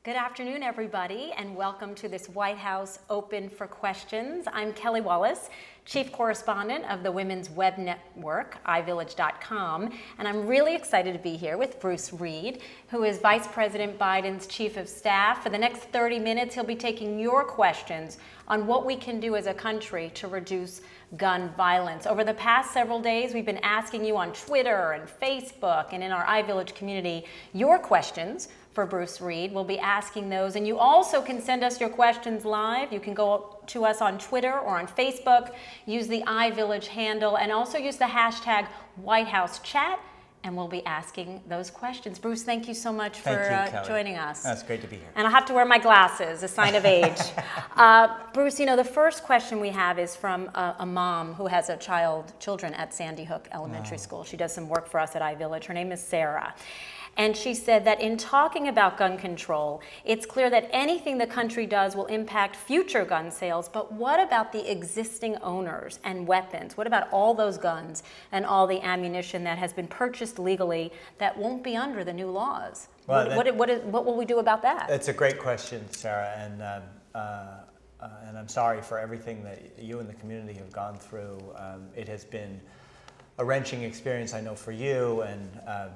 Good afternoon, everybody, and welcome to this White House Open for Questions. I'm Kelly Wallace, Chief Correspondent of the Women's Web Network, iVillage.com, and I'm really excited to be here with Bruce Reed, who is Vice President Biden's Chief of Staff. For the next 30 minutes, he'll be taking your questions on what we can do as a country to reduce gun violence. Over the past several days, we've been asking you on Twitter and Facebook and in our iVillage community your questions for Bruce Reed. We'll be asking those, and you also can send us your questions live. You can go to us on Twitter or on Facebook, use the iVillage handle, and also use the hashtag #WhiteHouseChat, and we'll be asking those questions. Bruce, thank you so much for joining us. That's great to be here. And I'll have to wear my glasses, a sign of age. Bruce, you know, the first question we have is from a mom who has children at Sandy Hook Elementary School. She does some work for us at iVillage. Her name is Sarah. And she said that in talking about gun control, it's clear that anything the country does will impact future gun sales, but what about the existing owners and weapons? What about all those guns and all the ammunition that has been purchased legally that won't be under the new laws? Well, what will we do about that? That's a great question, Sarah, and I'm sorry for everything that you and the community have gone through. It has been a wrenching experience, I know, for you, and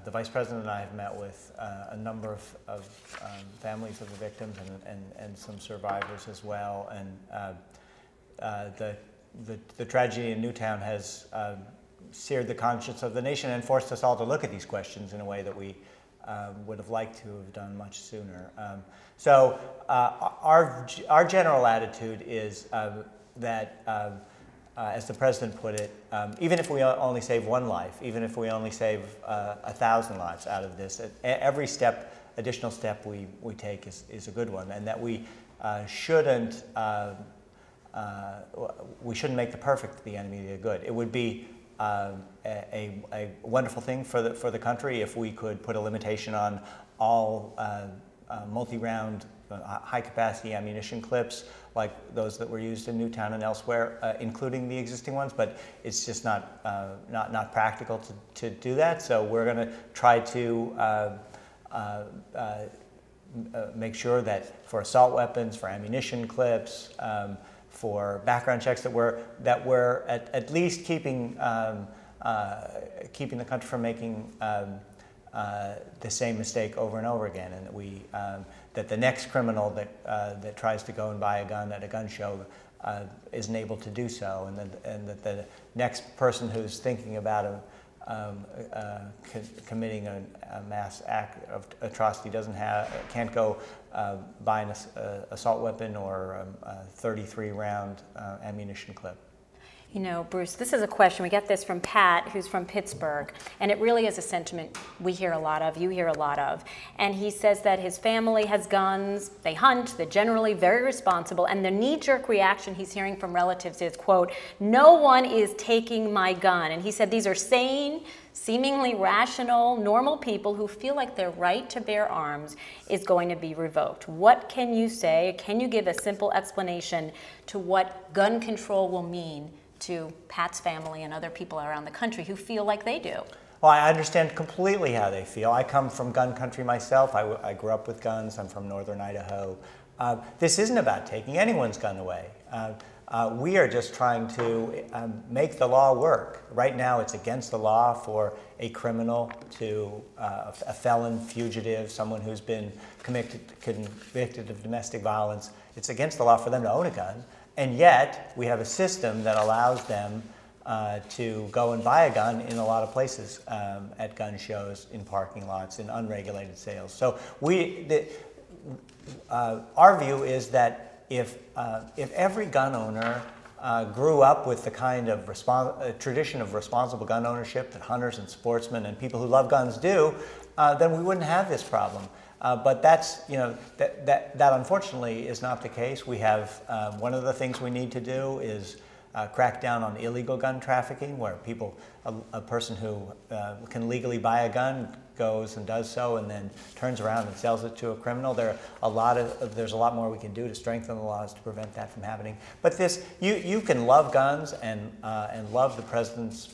the Vice President and I have met with a number of families of the victims and some survivors as well. And the tragedy in Newtown has seared the conscience of the nation and forced us all to look at these questions in a way that we would have liked to have done much sooner. So our general attitude is that as the President put it, even if we only save one life, even if we only save 1,000 lives out of this, every additional step we take is a good one, and that we shouldn't make the perfect the enemy of the good. It would be a wonderful thing for the country if we could put a limitation on all multi-round high-capacity ammunition clips like those that were used in Newtown and elsewhere, including the existing ones, but it's just not practical to do that. So we're going to try to make sure that for assault weapons, for ammunition clips, for background checks, that we're at least keeping the country from making the same mistake over and over again, and that that the next criminal that tries to go and buy a gun at a gun show isn't able to do so, and that the next person who's thinking about committing a mass act of atrocity can't go buy an assault weapon or a 33-round ammunition clip. You know, Bruce, this is a question. We get this from Pat, who's from Pittsburgh, and it really is a sentiment we hear a lot of, you hear a lot of. And he says that his family has guns, they hunt, they're generally very responsible, and the knee-jerk reaction he's hearing from relatives is, quote, "No one is taking my gun." And he said these are sane, seemingly rational, normal people who feel like their right to bear arms is going to be revoked. What can you say? Can you give a simple explanation to what gun control will mean to Pat's family and other people around the country who feel like they do? Well, I understand completely how they feel. I come from gun country myself. I grew up with guns. I'm from northern Idaho. This isn't about taking anyone's gun away. We are just trying to make the law work. Right now, it's against the law for a criminal a felon, fugitive, someone who's been convicted of domestic violence. It's against the law for them to own a gun. And yet, we have a system that allows them to go and buy a gun in a lot of places, at gun shows, in parking lots, in unregulated sales. So our view is that if every gun owner grew up with the kind of tradition of responsible gun ownership that hunters and sportsmen and people who love guns do, then we wouldn't have this problem. But that unfortunately is not the case. We have one of the things we need to do is crack down on illegal gun trafficking, where a person who can legally buy a gun goes and does so and then turns around and sells it to a criminal. There's a lot more we can do to strengthen the laws to prevent that from happening. But you can love guns and love the President's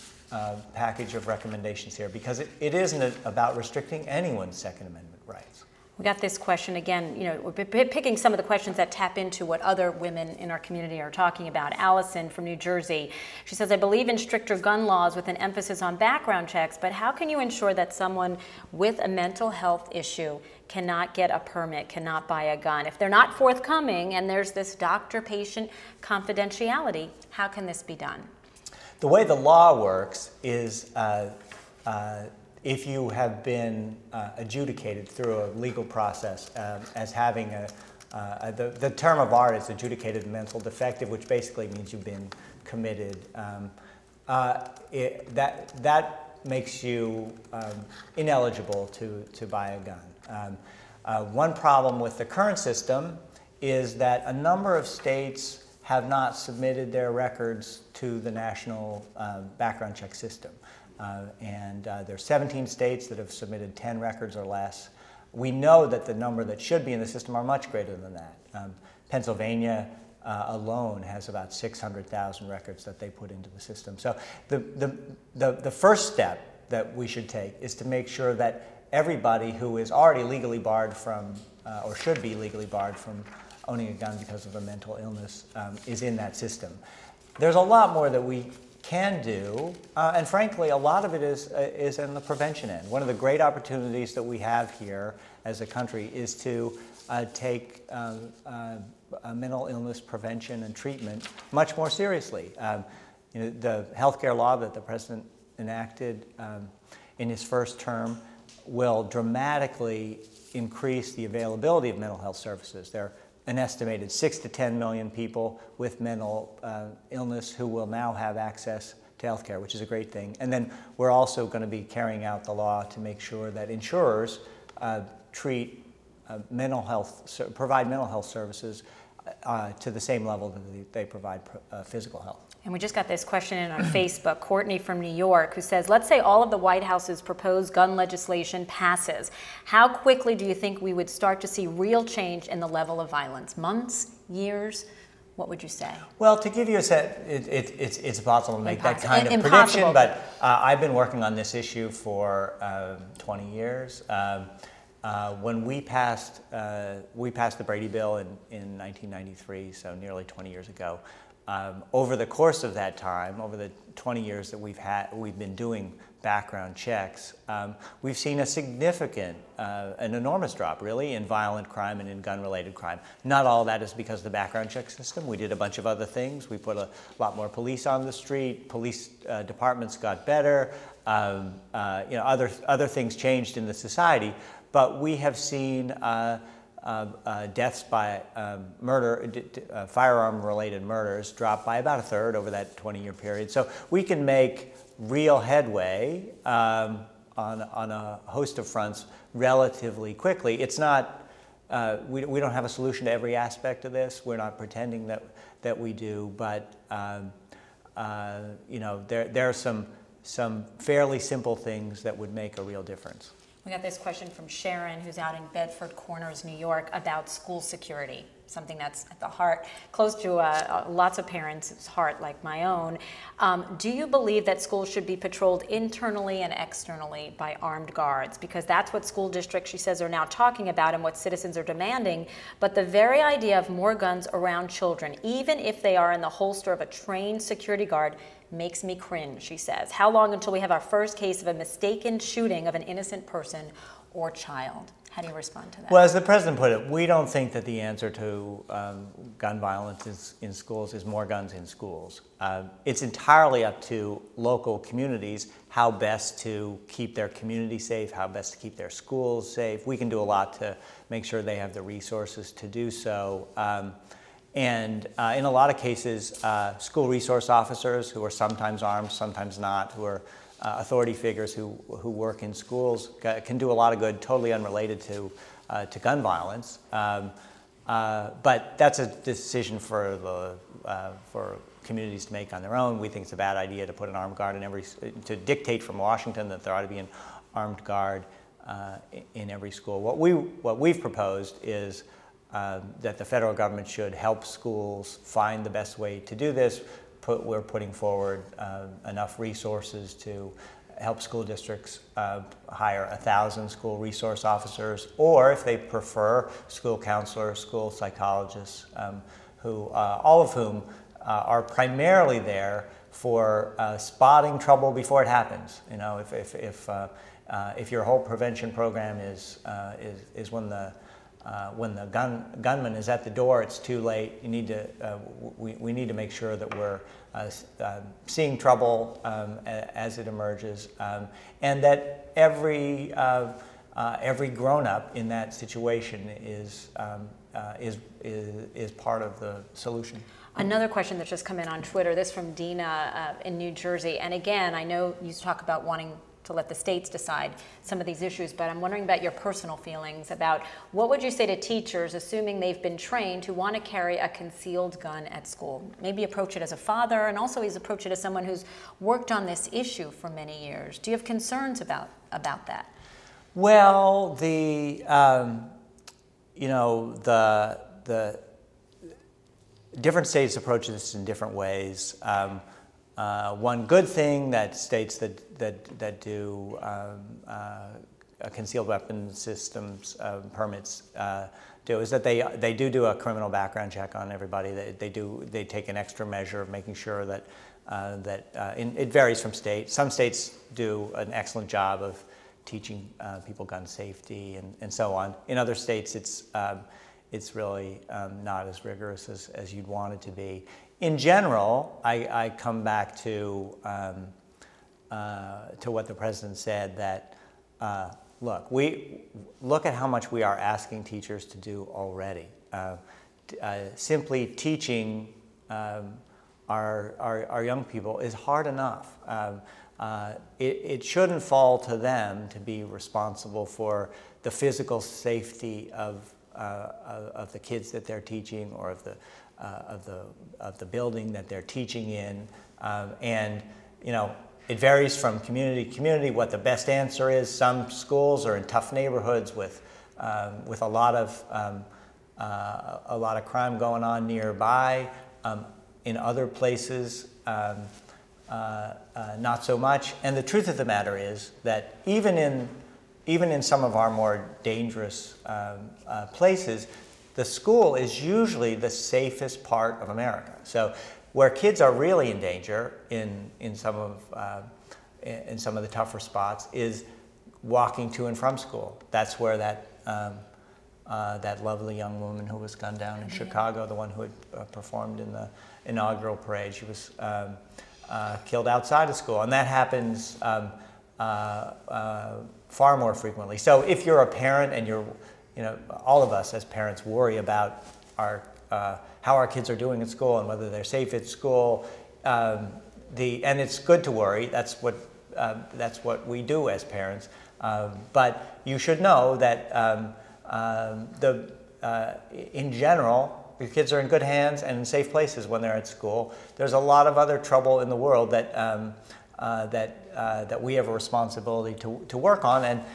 package of recommendations here, because it isn't about restricting anyone's Second Amendment rights. We got this question again, we're picking some of the questions that tap into what other women in our community are talking about. Allison from New Jersey, she says, I believe in stricter gun laws with an emphasis on background checks, but how can you ensure that someone with a mental health issue cannot get a permit, cannot buy a gun? If they're not forthcoming and there's this doctor-patient confidentiality, how can this be done? The way the law works is if you have been adjudicated through a legal process as having the term of art is adjudicated mental defective, which basically means you've been committed. That makes you ineligible to buy a gun. One problem with the current system is that a number of states have not submitted their records to the national background check system. There are 17 states that have submitted 10 records or less. We know that the number that should be in the system are much greater than that. Pennsylvania alone has about 600,000 records that they put into the system. So the first step that we should take is to make sure that everybody who is already legally barred from, or should be legally barred from owning a gun because of a mental illness is in that system. There's a lot more that we can do, and frankly, a lot of it is in the prevention end. One of the great opportunities that we have here as a country is to take mental illness prevention and treatment much more seriously. The healthcare law that the president enacted in his first term will dramatically increase the availability of mental health services. There are an estimated 6 to 10 million people with mental illness who will now have access to health care, which is a great thing. And then we're also going to be carrying out the law to make sure that insurers provide mental health services to the same level that they provide physical health. And we just got this question in on Facebook. Courtney from New York, who says, let's say all of the White House's proposed gun legislation passes. How quickly do you think we would start to see real change in the level of violence? Months? Years? What would you say? Well, to give you a sense, it's impossible to make that kind of prediction, but I've been working on this issue for 20 years. When we passed the Brady Bill in 1993, so nearly 20 years ago, over the course of that time, over the 20 years that we've been doing background checks, we've seen a significant, an enormous drop, really, in violent crime and in gun-related crime. Not all of that is because of the background check system. We did a bunch of other things. We put a lot more police on the street. Police departments got better. Other things changed in the society. But we have seen deaths by firearm-related murders drop by about a third over that 20-year period. So we can make real headway on a host of fronts relatively quickly. It's not, we don't have a solution to every aspect of this. We're not pretending that we do, but there are some fairly simple things that would make a real difference. We got this question from Sharon, who's out in Bedford Corners, New York, about school security, something that's at the heart, close to lots of parents' heart, like my own. Do you believe that schools should be patrolled internally and externally by armed guards? Because that's what school districts, she says, are now talking about and what citizens are demanding. But the very idea of more guns around children, even if they are in the holster of a trained security guard, makes me cringe, she says. How long until we have our first case of a mistaken shooting of an innocent person or child? How do you respond to that? Well, as the president put it, we don't think that the answer to gun violence in schools is more guns in schools. It's entirely up to local communities how best to keep their community safe, how best to keep their schools safe. We can do a lot to make sure they have the resources to do so. In a lot of cases, school resource officers who are sometimes armed, sometimes not, who are authority figures who work in schools can do a lot of good, totally unrelated to gun violence. But that's a decision for communities to make on their own. We think it's a bad idea to put an armed guard to dictate from Washington that there ought to be an armed guard in every school. What we've proposed is that the federal government should help schools find the best way to do this. We're putting forward enough resources to help school districts hire 1,000 school resource officers, or if they prefer, school counselors, school psychologists, who all of whom are primarily there for spotting trouble before it happens. You know, if your whole prevention program is when the gunman is at the door, it's too late. You need to we need to make sure that we're seeing trouble as it emerges, and that every grown-up in that situation is part of the solution. Another question that's just come in on Twitter, this from Dina in New Jersey. And again, I know you talk about wanting to let the states decide some of these issues, but I'm wondering about your personal feelings about what would you say to teachers, assuming they've been trained, who want to carry a concealed gun at school? Maybe approach it as a father, and also approach it as someone who's worked on this issue for many years. Do you have concerns about that? Well, the different states approach this in different ways. One good thing that states that do concealed weapons systems permits do is that they do a criminal background check on everybody. They take an extra measure of making sure that it varies from state. Some states do an excellent job of teaching people gun safety and so on. In other states, it's really not as rigorous as you'd want it to be. In general, I come back to what the president said, that look at how much we are asking teachers to do already. Simply teaching our young people is hard enough. It shouldn't fall to them to be responsible for the physical safety of the kids that they're teaching, or of the building that they're teaching in, and it varies from community to community what the best answer is. Some schools are in tough neighborhoods with a lot of crime going on nearby. In other places, not so much. And the truth of the matter is that even in some of our more dangerous places, the school is usually the safest part of America. So where kids are really in danger in some of the tougher spots is walking to and from school. That's where that lovely young woman who was gunned down in Chicago, the one who had performed in the inaugural parade, she was killed outside of school, and that happens far more frequently. So if you're a parent and all of us as parents worry about how our kids are doing at school and whether they're safe at school, and it's good to worry. That's what we do as parents. But you should know that in general, your kids are in good hands and in safe places when they're at school. There's a lot of other trouble in the world that we have a responsibility to work on, and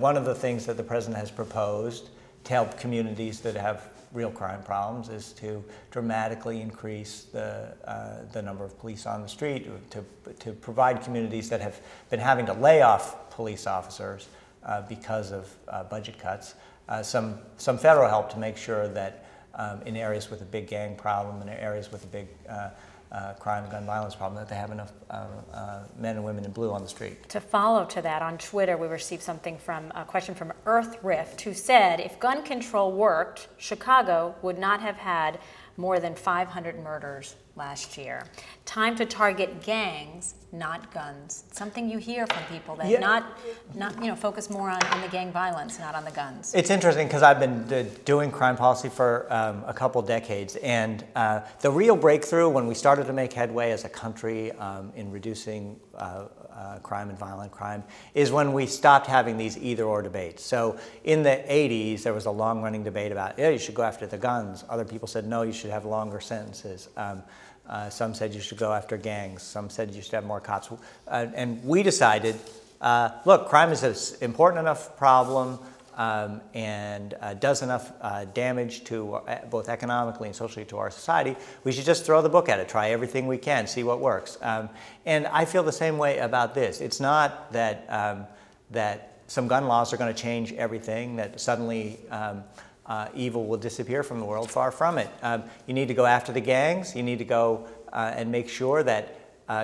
one of the things that the president has proposed to help communities that have real crime problems is to dramatically increase the number of police on the street, to provide communities that have been having to lay off police officers because of budget cuts, some federal help to make sure that in areas with a big gang problem, in areas with a big crime, gun violence problem, that they have enough men and women in blue on the street. To follow to that, on Twitter, we received a question from Earth Rift, who said, if gun control worked, Chicago would not have had more than 500 murders last year. Time to target gangs, not guns. Something you hear from people that not focus more on the gang violence, not on the guns. It's interesting because I've been doing crime policy for a couple decades, and the real breakthrough when we started to make headway as a country in reducing crime and violent crime is when we stopped having these either-or debates. So in the 80s, there was a long-running debate about, you should go after the guns. Other people said, no, you should have longer sentences. Some said you should go after gangs. Some said you should have more cops. And we decided, look, crime is an important enough problem and does enough damage to both economically and socially to our society, we should just throw the book at it, try everything we can, see what works. And I feel the same way about this. It's not that, that some gun laws are going to change everything, that suddenly evil will disappear from the world. Far from it. You need to go after the gangs. You need to go and make sure that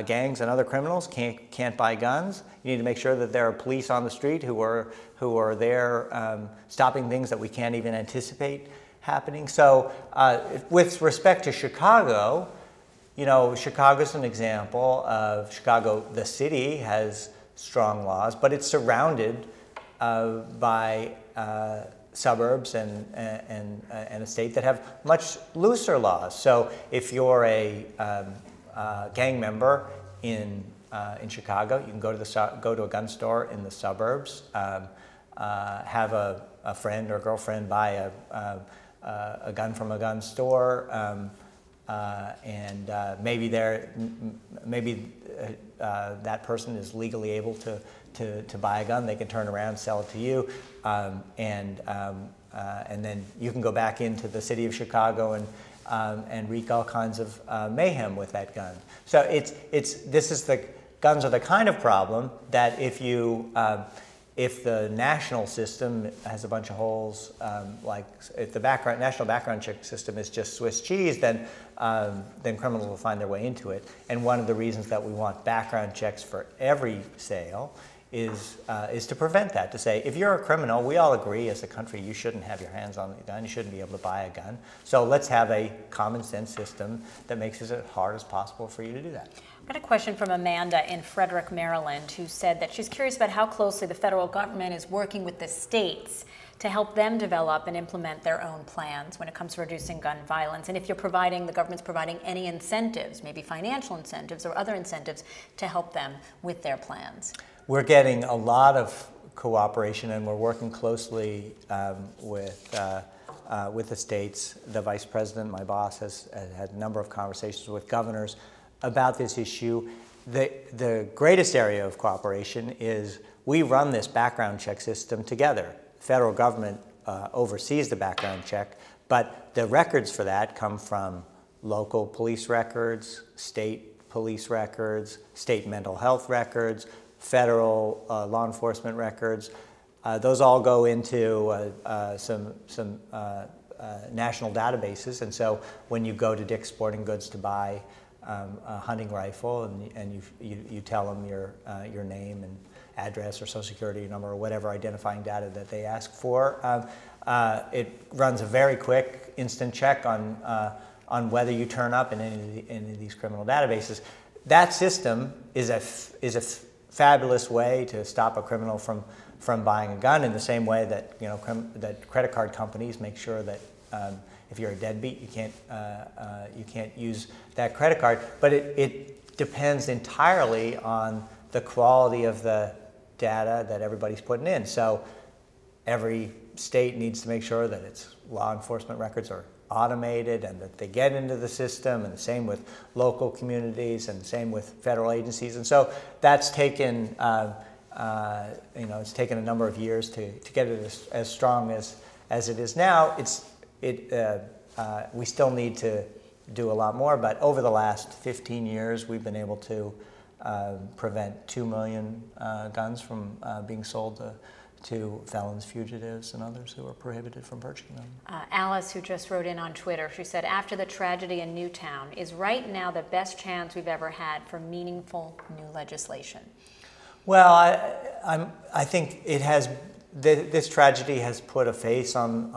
gangs and other criminals can't buy guns. You need to make sure that there are police on the street who are there stopping things that we can't even anticipate happening. So with respect to Chicago, you know, Chicago's an example of Chicago, the city has strong laws, but it's surrounded by suburbs and a state that have much looser laws. So if you're a gang member in Chicago, you can go to a gun store in the suburbs, have a friend or girlfriend buy a gun from a gun store, and maybe that person is legally able to buy a gun. They can turn around, sell it to you, and then you can go back into the city of Chicago and wreak all kinds of mayhem with that gun. So guns are the kind of problem that if the national system has a bunch of holes, like if the national background check system is just Swiss cheese, then criminals will find their way into it. And one of the reasons that we want background checks for every sale is to prevent that, to say, if you're a criminal, we all agree as a country you shouldn't have your hands on a gun, you shouldn't be able to buy a gun. So let's have a common sense system that makes it as hard as possible for you to do that. I've got a question from Amanda in Frederick, Maryland, who said that she's curious about how closely the federal government is working with the states to help them develop and implement their own plans when it comes to reducing gun violence, and if the government's providing any incentives, maybe financial incentives or other incentives, to help them with their plans. We're getting a lot of cooperation, and we're working closely with the states. The vice president, my boss, has had a number of conversations with governors about this issue. The greatest area of cooperation is we run this background check system together. The federal government oversees the background check, but the records for that come from local police records, state police records, state mental health records, federal law enforcement records. Those all go into some national databases, and so when you go to Dick's Sporting Goods to buy a hunting rifle, and you tell them your name and address or social security number or whatever identifying data that they ask for, it runs a very quick instant check on whether you turn up in any of these criminal databases. That system is a fabulous way to stop a criminal from buying a gun, in the same way that that credit card companies make sure that if you're a deadbeat, you can't use that credit card. But it depends entirely on the quality of the data that everybody's putting in. So every state needs to make sure that its law enforcement records are automated and that they get into the system, and the same with local communities, and the same with federal agencies. And so that's taken, it's taken a number of years to get it as strong as it is now. We still need to do a lot more, but over the last 15 years, we've been able to prevent 2 million guns from being sold to felons, fugitives, and others who are prohibited from purchasing them. Alice, who just wrote in on Twitter, she said, after the tragedy in Newtown, is right now the best chance we've ever had for meaningful new legislation? Well, I think it has. This tragedy has put a face on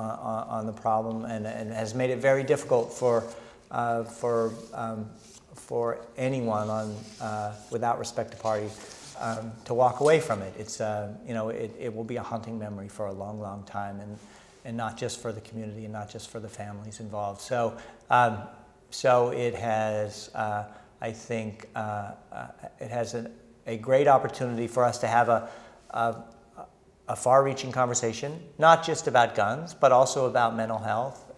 the problem, and has made it very difficult for anyone without respect to party to walk away from it. It's it will be a haunting memory for a long, long time, and not just for the community and not just for the families involved. So it has, I think, it has a great opportunity for us to have a far-reaching conversation, not just about guns, but also about mental health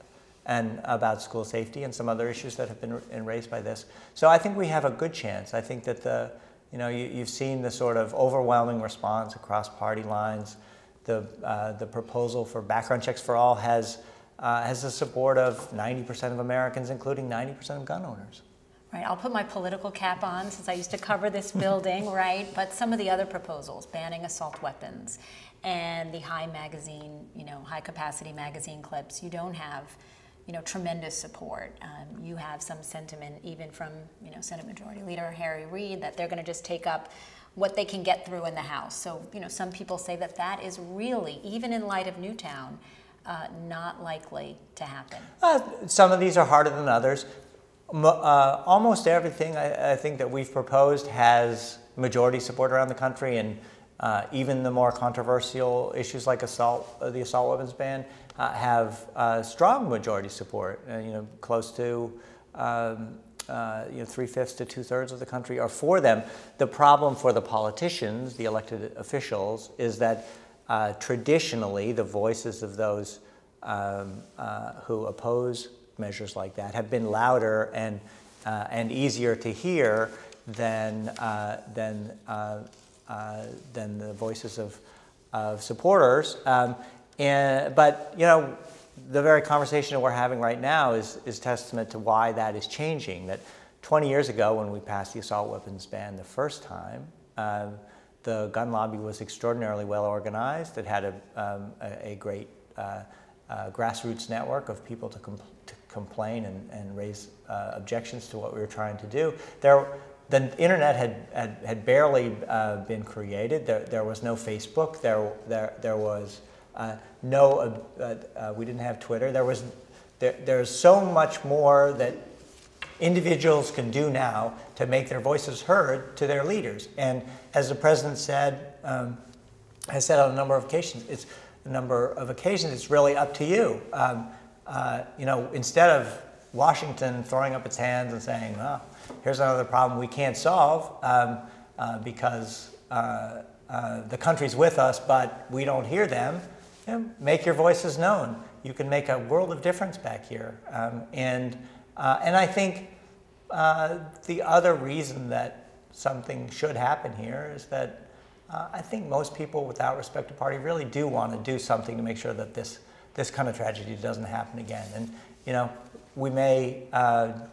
and about school safety and some other issues that have been raised by this. So I think we have a good chance. I think that you've seen the sort of overwhelming response across party lines the proposal for background checks for all has the support of 90% of Americans, including 90% of gun owners. Right, I'll put my political cap on since I used to cover this building, right? But some of the other proposals, banning assault weapons and the high capacity magazine clips, you don't have, tremendous support. You have some sentiment even from, Senate Majority Leader Harry Reid that they're going to just take up what they can get through in the House. So, some people say that is really, even in light of Newtown, not likely to happen. Some of these are harder than others. Almost everything I think that we've proposed has majority support around the country, and even the more controversial issues like the assault weapons ban have strong majority support. Close to 3/5 to 2/3 of the country are for them. The problem for the politicians, the elected officials, is that traditionally the voices of those who oppose measures like that have been louder and easier to hear than the voices of supporters. But the very conversation that we're having right now is testament to why that is changing. That 20 years ago, when we passed the assault weapons ban the first time, the gun lobby was extraordinarily well organized. It had a great grassroots network of people to complain and raise objections to what we were trying to do. The internet had barely been created. There was no Facebook. There was we didn't have Twitter. There's so much more that individuals can do now to make their voices heard to their leaders. And as the president has said on a number of occasions, it's really up to you. Instead of Washington throwing up its hands and saying, "Oh, here's another problem we can't solve because the country's with us, but we don't hear them," make your voices known. You can make a world of difference back here. And I think the other reason that something should happen here is that I think most people, without respect to party, really do want to do something to make sure that this kind of tragedy doesn't happen again. And we may have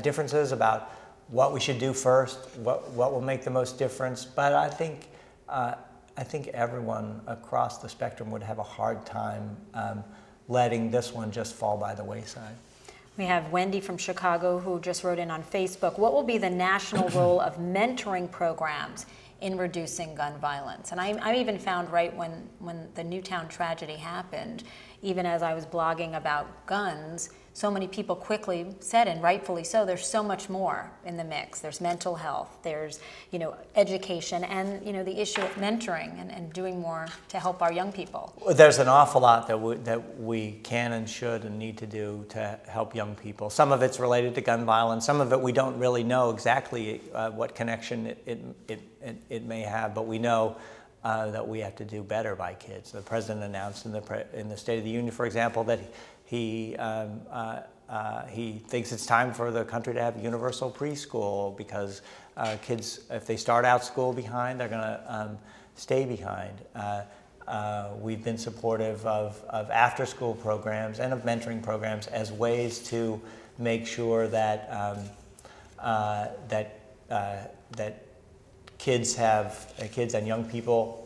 differences about what we should do first, what will make the most difference, but I think everyone across the spectrum would have a hard time letting this one just fall by the wayside. We have Wendy from Chicago who just wrote in on Facebook, what will be the national role of mentoring programs in reducing gun violence? And I even found right when the Newtown tragedy happened, even as I was blogging about guns, so many people quickly said, and rightfully so, there's so much more in the mix. There's mental health, there's education, and the issue of mentoring and doing more to help our young people. There's an awful lot that we can and should and need to do to help young people. Some of it's related to gun violence. Some of it we don't really know exactly what connection it may have, but we know that we have to do better by kids. The president announced in the State of the Union, for example, that he thinks it's time for the country to have universal preschool because kids, if they start out school behind, they're going to stay behind. We've been supportive of after-school programs and of mentoring programs as ways to make sure that that kids and young people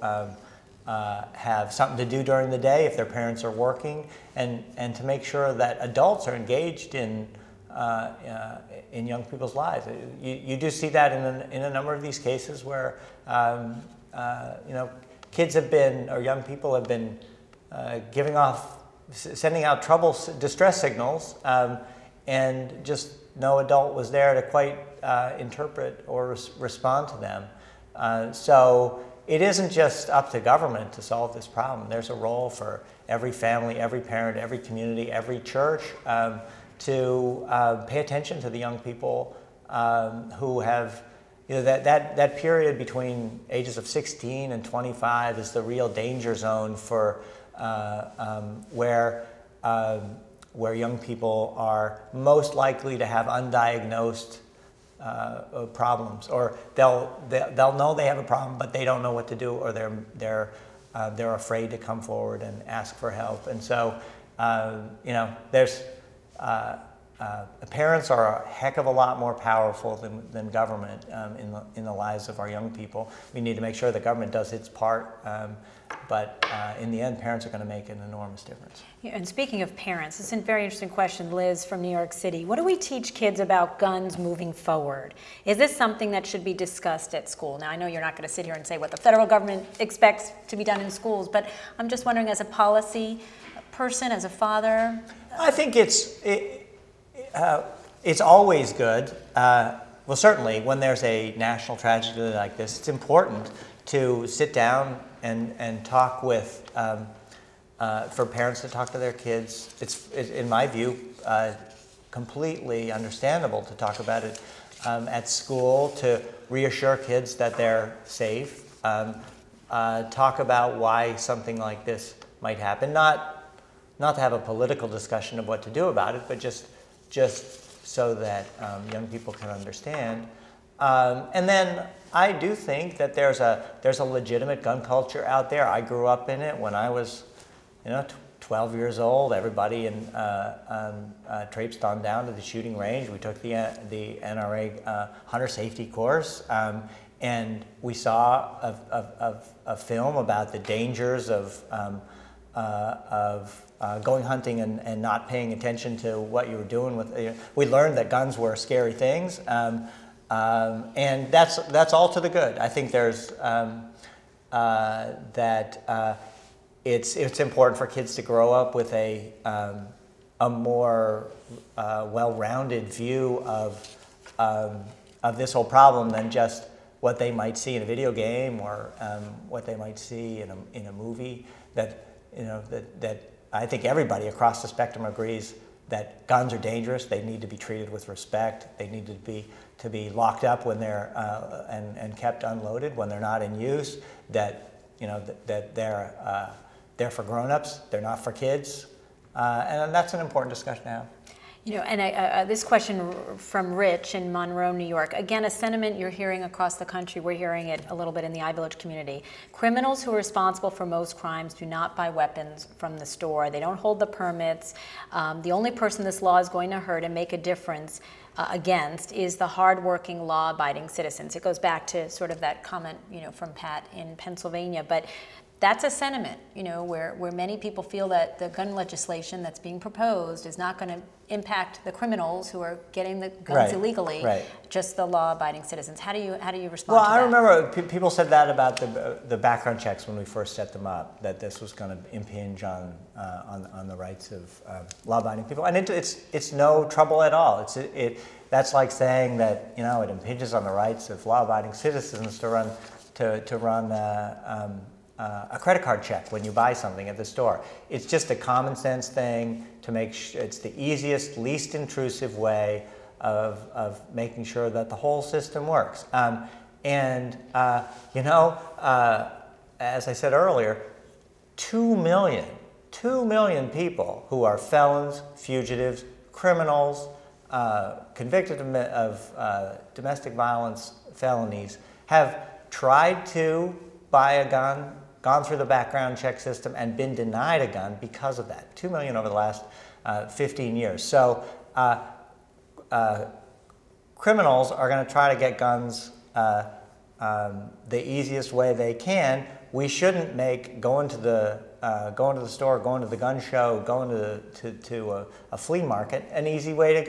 have something to do during the day if their parents are working, and to make sure that adults are engaged in young people's lives. You do see that in a number of these cases where kids have been, or young people have been sending out distress signals, and just no adult was there to quite interpret or respond to them. So it isn't just up to government to solve this problem. There's a role for every family, every parent, every community, every church to pay attention to the young people who have, that period between ages of 16 and 25 is the real danger zone for where young people are most likely to have undiagnosed problems, or they'll know they have a problem, but they don't know what to do, or they're they're afraid to come forward and ask for help. And so, there's parents are a heck of a lot more powerful than government in the lives of our young people. We need to make sure the government does its part, but in the end, parents are going to make an enormous difference. Yeah, and speaking of parents, this is a very interesting question, Liz from New York City. What do we teach kids about guns moving forward? Is this something that should be discussed at school? Now, I know you're not going to sit here and say what the federal government expects to be done in schools, but I'm just wondering, as a policy person, as a father. I think it's always good. Well, certainly when there's a national tragedy like this, it's important to sit down and talk with, for parents to talk to their kids. It's in my view, completely understandable to talk about it at school, to reassure kids that they're safe, talk about why something like this might happen, not to have a political discussion of what to do about it, but just so that young people can understand. And then I do think that there's a legitimate gun culture out there. I grew up in it when I was, 12 years old. Everybody traipsed on down to the shooting range. We took the NRA hunter safety course, and we saw a film about the dangers of going hunting and not paying attention to what you were doing with. We learned that guns were scary things, and that's all to the good. I think there's it's important for kids to grow up with a more well-rounded view of this whole problem than just what they might see in a video game or what they might see in a movie. That I think everybody across the spectrum agrees that guns are dangerous. They need to be treated with respect. They need to be locked up when they're and kept unloaded when they're not in use. That they're for grown-ups. They're not for kids, and that's an important discussion to have. And this question from Rich in Monroe, New York. Again, a sentiment you're hearing across the country. We're hearing it a little bit in the iVillage community. Criminals who are responsible for most crimes do not buy weapons from the store. They don't hold the permits. The only person this law is going to hurt and make a difference against is the hardworking, law-abiding citizens. It goes back to sort of that comment, from Pat in Pennsylvania. But that's a sentiment, where many people feel that the gun legislation that's being proposed is not going to impact the criminals who are getting the guns illegally, just the law-abiding citizens. How do you respond to that? Well, I remember people said that about the background checks when we first set them up, that this was going to impinge on the rights of law-abiding people, and it's no trouble at all. That's like saying that it impinges on the rights of law-abiding citizens to run a credit card check when you buy something at the store. It's just a common sense thing to make sure it's the easiest, least intrusive way of making sure that the whole system works. As I said earlier, 2 million people who are felons, fugitives, criminals, convicted of domestic violence felonies have tried to buy a gun, gone through the background check system, and been denied a gun because of that. 2 million over the last 15 years. So criminals are going to try to get guns the easiest way they can. We shouldn't make going to the store, going to the gun show, going to a flea market an easy way to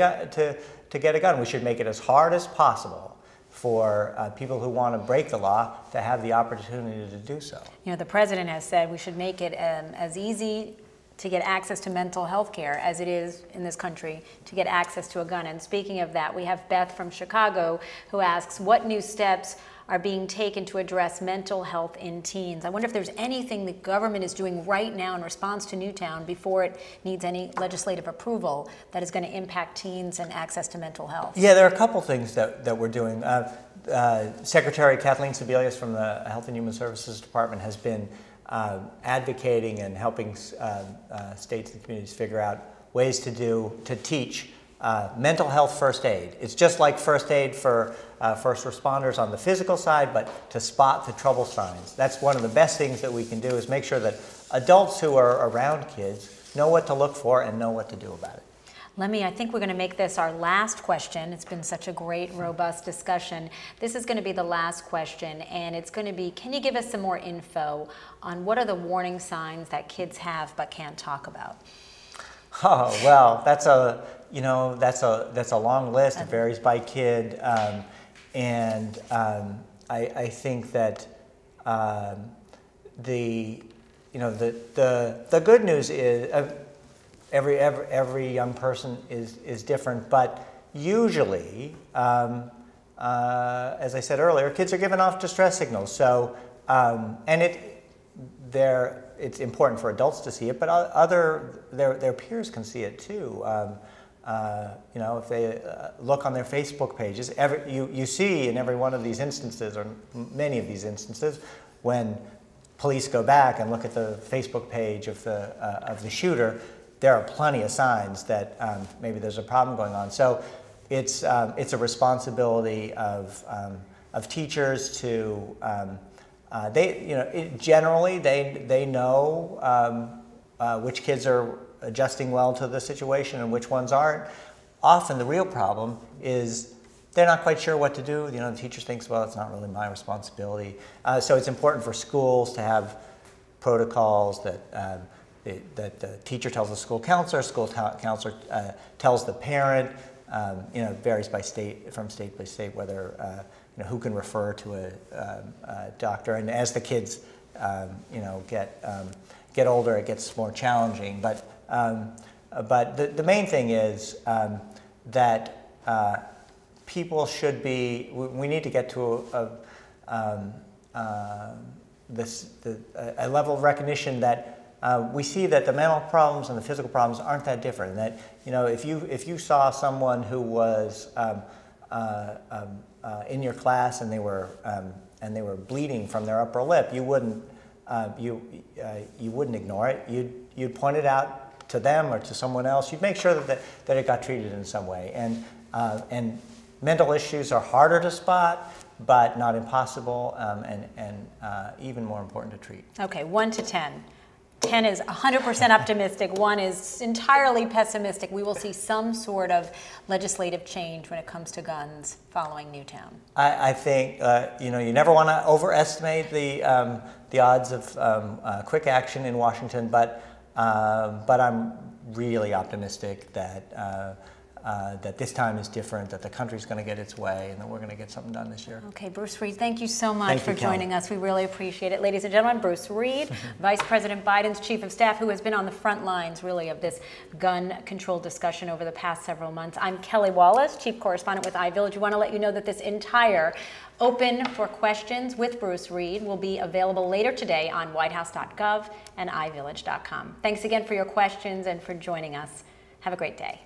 get a gun. We should make it as hard as possible for people who want to break the law to have the opportunity to do so. The president has said we should make it as easy to get access to mental health care as it is in this country to get access to a gun. And speaking of that, we have Beth from Chicago who asks, what new steps are being taken to address mental health in teens? I wonder if there's anything the government is doing right now in response to Newtown before it needs any legislative approval that is going to impact teens and access to mental health. Yeah, there are a couple things that we're doing. Secretary Kathleen Sebelius from the Health and Human Services Department has been advocating and helping states and communities figure out ways to teach mental health first aid. It's just like first aid for first responders on the physical side, but to spot the trouble signs. That's one of the best things that we can do, is make sure that adults who are around kids know what to look for and know what to do about it. Lemmy, I think we're going to make this our last question. It's been such a great, robust discussion. This is going to be the last question, and it's going to be, can you give us some more info on what are the warning signs that kids have but can't talk about? Oh, well, that's a long list. It varies by kid, I think that the good news is every young person is different, but usually, as I said earlier, kids are giving off distress signals. So, it's important for adults to see it, but their peers can see it too. If they look on their Facebook pages, you see in every one of these instances, or many of these instances, when police go back and look at the Facebook page of the shooter, there are plenty of signs that maybe there's a problem going on. So it's a responsibility of teachers to generally they know which kids are adjusting well to the situation and which ones aren't. Often the real problem is they're not quite sure what to do. The teacher thinks, well, it's not really my responsibility. So it's important for schools to have protocols that the teacher tells the school counselor tells the parent. It varies by state, from state by state, whether who can refer to a doctor. And as the kids get older, it gets more challenging. But the main thing is that people should be. We need to get to a level of recognition that we see that the mental problems and the physical problems aren't that different. That if you saw someone who was in your class and they were bleeding from their upper lip, you wouldn't ignore it. You'd point it out to them or to someone else. You'd make sure that it got treated in some way. And mental issues are harder to spot, but not impossible, and even more important to treat. Okay, 1 to 10. 10 is 100% optimistic, 1 is entirely pessimistic. We will see some sort of legislative change when it comes to guns following Newtown. I think you never want to overestimate the odds of quick action in Washington, but I'm really optimistic that this time is different, that the country's going to get its way, and that we're going to get something done this year. Okay, Bruce Reed, thank you so much for joining us. We really appreciate it. Ladies and gentlemen, Bruce Reed, Vice President Biden's Chief of Staff, who has been on the front lines, really, of this gun control discussion over the past several months. I'm Kelly Wallace, Chief Correspondent with iVillage. We want to let you know that this entire Open for Questions with Bruce Reed will be available later today on whitehouse.gov and iVillage.com. Thanks again for your questions and for joining us. Have a great day.